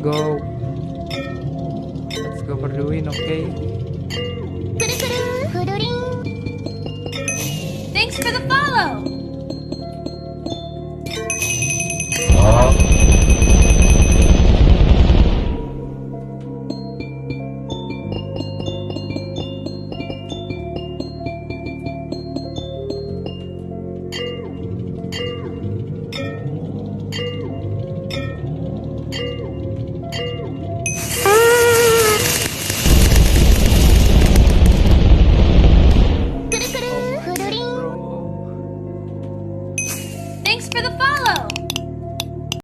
go. Let's go for the win, okay? Thanks for the follow!